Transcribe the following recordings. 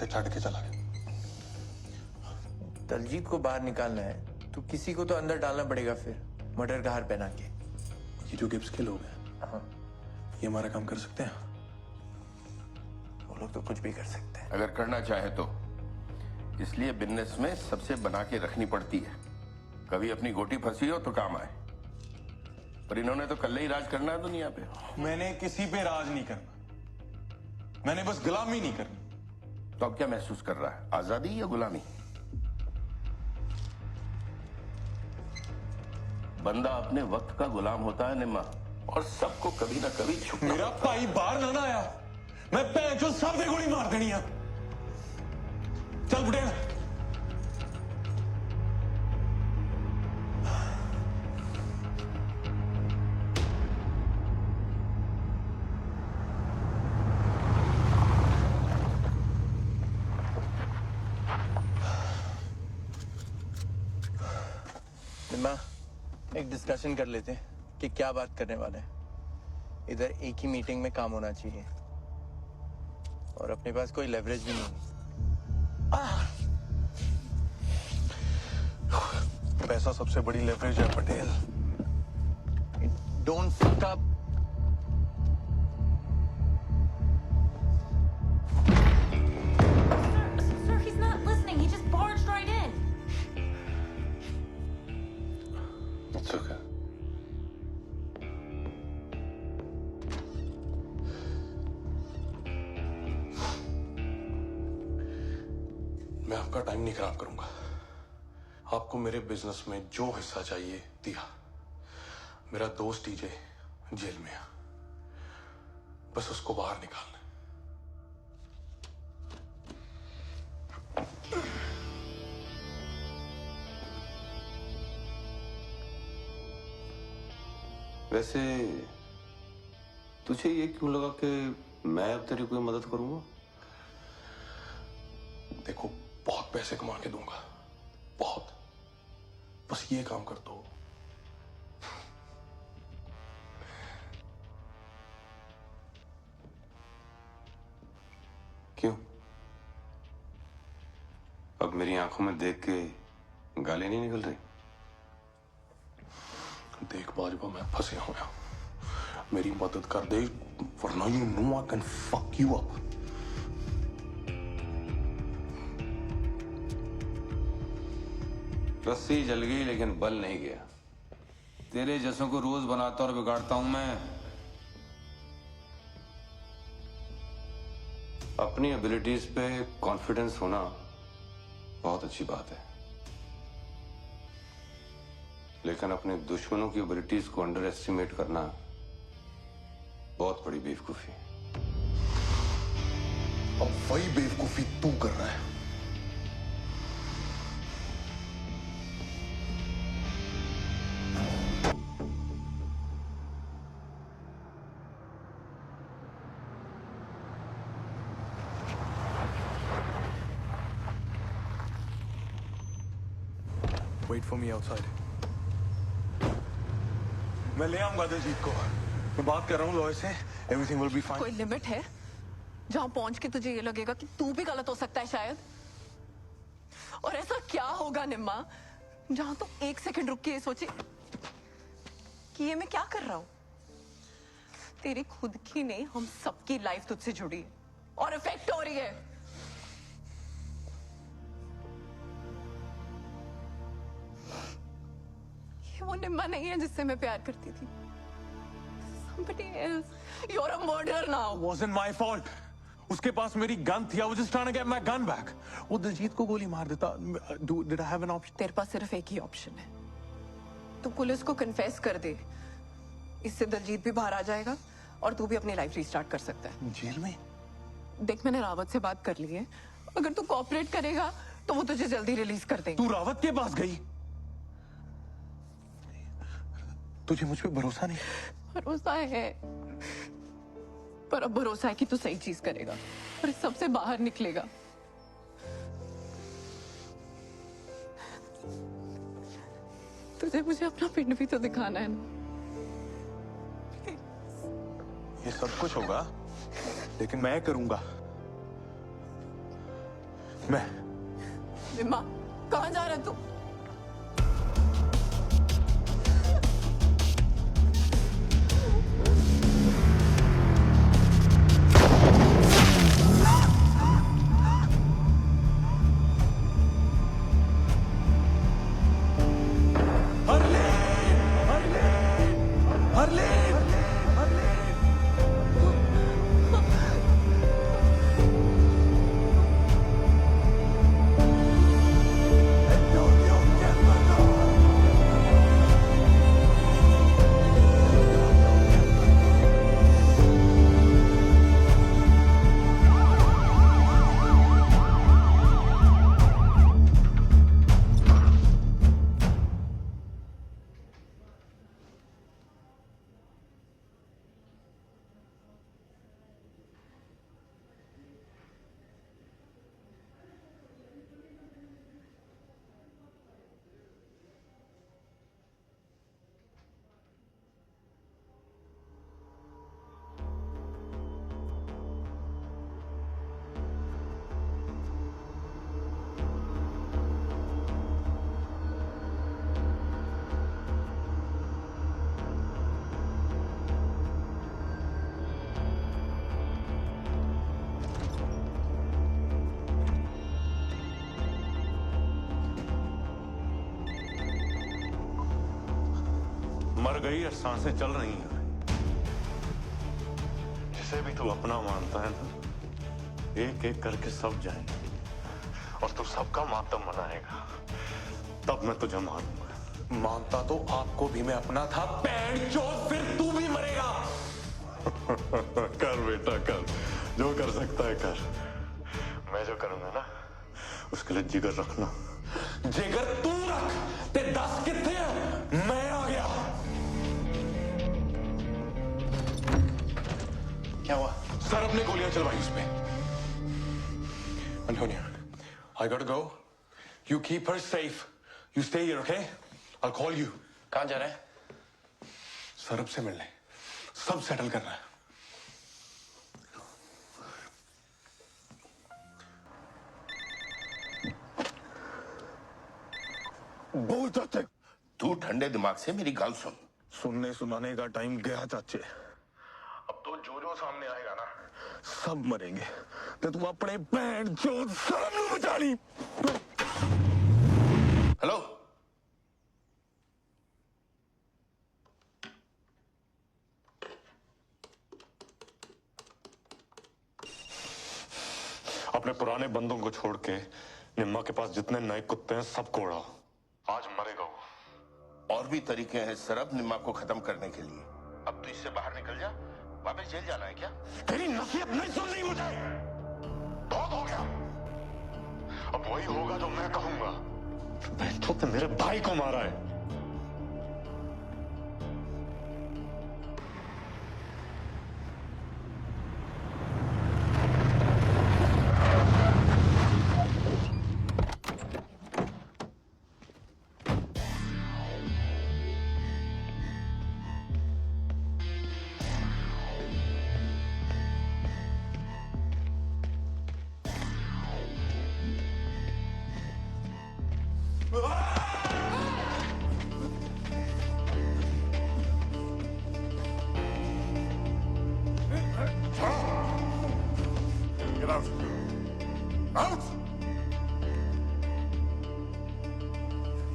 ते छड़ के चला गया। दलजीत को बाहर निकालना है तो किसी को तो अंदर डालना पड़ेगा फिर, मर्डर का हार पहना के। ये जो गिब्स के लोग हैं, हाँ, ये हमारा काम कर सकते हैं? वो लोग तो कुछ भी कर सकते हैं। अगर करना चाहे तो। इसलिए बिजनेस में सबसे बना के रखनी पड़ती है, कभी अपनी गोटी फंसी हो तो काम आए। पर इन्होंने तो कल ही राज करना है दुनिया पे। मैंने किसी पे राज नहीं करना, मैंने बस गुलामी नहीं करनी। तो अब क्या महसूस कर रहा है, आजादी या गुलामी? बंदा अपने वक्त का गुलाम होता है निम्मा, और सबको कभी ना कभी छुपना। मेरा भाई बाहर ना आया, मैं भैन चो सब दे गोली मार देनी है। चल बुढ़े। निम्मा, एक डिस्कशन कर लेते हैं कि क्या बात करने वाले हैं। इधर एक ही मीटिंग में काम होना चाहिए और अपने पास कोई लेवरेज भी नहीं। पैसा सबसे बड़ी लेवरेज है Patel. Don't fuck up. Sir, he's not listening. He just barged right in. It's okay. मैं आपका टाइम नहीं खराब करूंगा। आपको मेरे बिजनेस में जो हिस्सा चाहिए दिया। मेरा दोस्त टीजे जेल में है, बस उसको बाहर निकालना है। वैसे तुझे ये क्यों लगा कि मैं अब तेरी कोई मदद करूंगा? देखो, बहुत पैसे कमा के दूंगा, बहुत। बस ये काम कर दो। क्यों? अब मेरी आंखों में देख के गाली नहीं निकल रही? देख बाजवा, मैं फंसे हुआ, मेरी मदद कर दे, वरना you know I can fuck you up. रस्सी जल गई लेकिन बल नहीं गया। तेरे जैसों को रोज बनाता और बिगाड़ता हूं मैं। अपनी एबिलिटीज पे कॉन्फिडेंस होना बहुत अच्छी बात है, लेकिन अपने दुश्मनों की एबिलिटीज को अंडर एस्टिमेट करना बहुत बड़ी बेवकूफी है। अब वही बेवकूफी तू कर रहा है। Wait for me outside. मैं ले आऊंगा दिलजीत को। मैं बात कर रहा हूँ लॉयर से। Everything will be fine. कोई लिमिट है जहां पहुंच के तुझे ये लगेगा कि तू भी गलत हो सकता है शायद? और ऐसा क्या होगा निम्मा जहां तू एक सेकंड रुक के ये सोचे कि ये मैं क्या कर रहा हूं? तेरी खुद की नहीं, हम सबकी लाइफ तुझसे जुड़ी है और इफेक्ट हो रही है। ये वो निम्मा नहीं है जिससे मैं प्यार करती थी। Somebody else. You're a murderer now. Wasn't my fault. उसके पास मेरी गन थी। I was just trying to get my gun back. वो दिलजीत को गोली मार देता। Did I have an option? तेरे पास सिर्फ एक ही ऑप्शन है। तू पुलिस को कन्फेस कर दे, इससे दिलजीत भी बाहर आ जाएगा और तू भी अपनी लाइफ रिस्टार्ट कर सकता है। जेल में? देख, मैंने रावत से बात कर ली है। अगर तू कोऑपरेट करेगा तो वो तुझे जल्दी रिलीज कर देंगे। तू रावत के पास गई? तुझे मुझ पे भरोसा नहीं? भरोसा है, पर अब भरोसा है कि तू सही चीज करेगा और इस सबसे बाहर निकलेगा। तुझे मुझे अपना पिंड भी तो दिखाना है ना। ये सब कुछ होगा, लेकिन मैं करूंगा। मैं निम्मा, कहाँ जा रहा है तू? मर गई और सांसें चल रही हैं। जिसे भी तू अपना मानता है ना, एक एक करके सब जाएंगे और तू सबका मातम मनाएगा। तब मैं तुझे मानूंगा। मानता तो आपको भी मैं अपना था, पैंचोद, फिर तू भी मरेगा। कर बेटा कर, जो कर सकता है कर। मैं जो करूंगा ना, उसके लिए जिगर रखना। जिगर तू रख, ते 10 कितने हैं? मैं आ गया। क्या हुआ? सर अपने गोलियां चलवाई उस पे। Antonia, I gotta go. You keep her safe. You stay here, okay? I'll call you. कहाँ जा रहा है? सरब से मिलने, सब सेटल करना है। बोल चाचे। तू ठंडे दिमाग से मेरी गल सुन। सुनने सुनाने का टाइम गया चाचे। अब तो जो जो सामने आएगा ना, सब मरेंगे। तो तू अपने बहन चोद शर्म नूं बचा ली। हेलो, अपने पुराने बंदों को छोड़ के निम्मा के पास जितने नए कुत्ते हैं सबको उड़ाओ। आज मरेगा वो। और भी तरीके हैं सरब निम्मा को खत्म करने के लिए। अब तू इससे बाहर निकल जा। वापस जेल जाना है क्या? तेरी नसीहत नहीं सुननी मुझे। बहुत हो गया। अब वही होगा जो मैं कहूंगा। तो तुम मेरे भाई को मारा है। Get out. Out.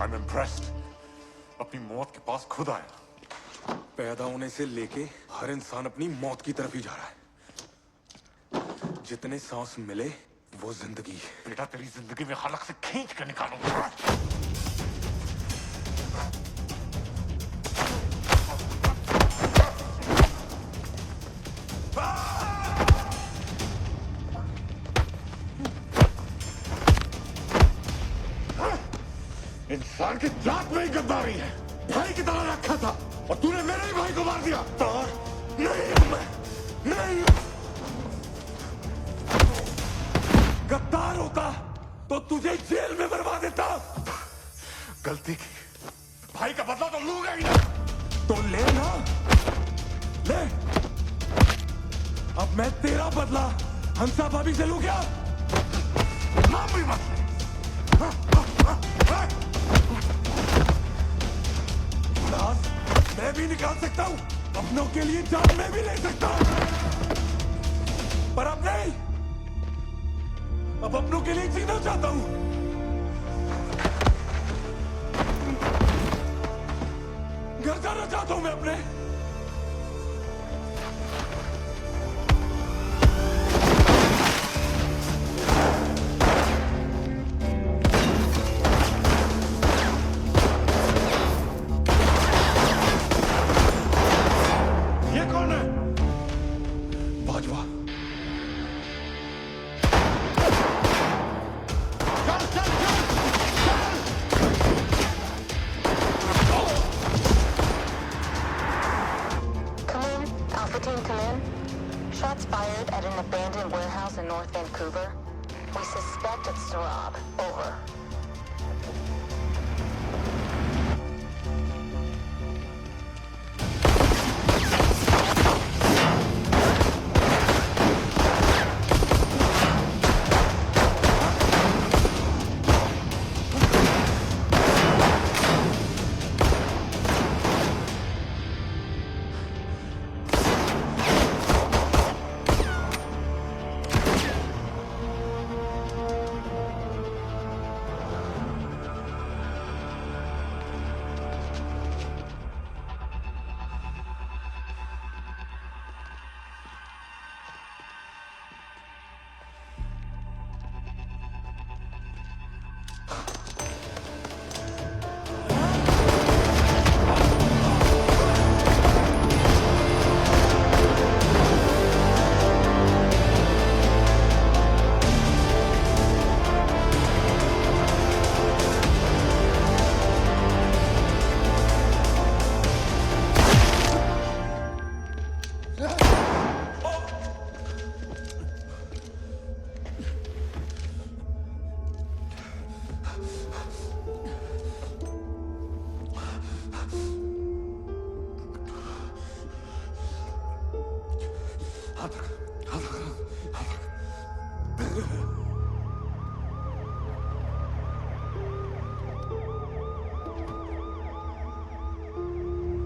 I'm impressed. अपनी मौत के पास खुद आया। पैदा होने से लेके हर इंसान अपनी मौत की तरफ ही जा रहा है। जितने सांस मिले वो जिंदगी। बेटा तेरी जिंदगी में हलक से खींच कर निकालूंगा। इंसान की जात में ही गद्दारी है। भाई की तरह रखा था और तूने मेरे ही भाई को मार दिया। और नहीं हूं मैं, नहीं हूं। गद्दार होता तो तुझे जेल में मरवा देता। गलती की, भाई का बदला तो लूंगा ही ना। तो ले ना, ले। अब मैं तेरा बदला हंसा भाभी से लूं क्या? नाम भी मत दास, मैं भी निकाल सकता हूँ, अपनों के लिए जान मैं भी ले सकता हूँ, पर अब नहीं। अब अपनों के लिए जीना चाहता हूँ। घर जाना चाहता हूँ मैं अपने। ये कौन है? बाजवा। चल चल चल Come in. Alpha Team, come in. Shots fired at an abandoned warehouse in North Vancouver. We suspect it's Sarab. Over.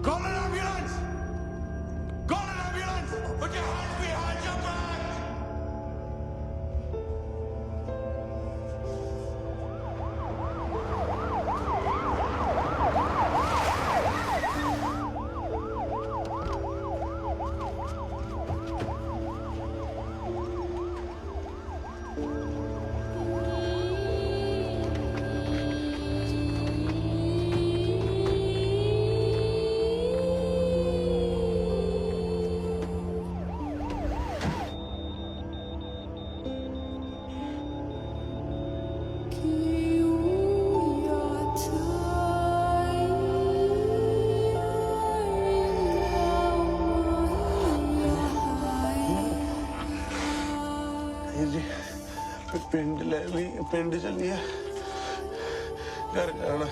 Call an ambulance! Call an ambulance! Put your hands behind your back! जी पिंड चलिए घर जाना।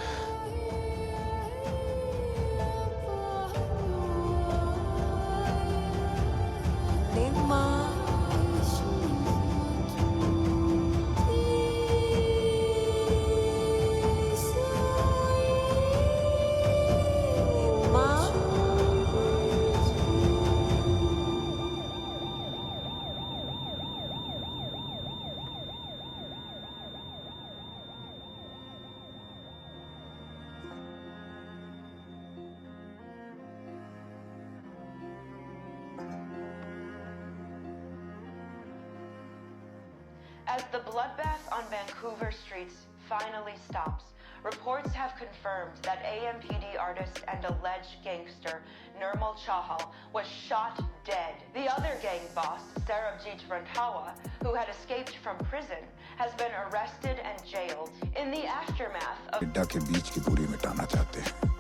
As the bloodbath on Vancouver streets finally stops, reports have confirmed that AMPD artist and alleged gangster Nirmal Chahal was shot dead. The other gang boss, Sarabjit Randhawa, who had escaped from prison, has been arrested and jailed. In the aftermath of अड्डा के बीच की दूरी मिटाना चाहते हैं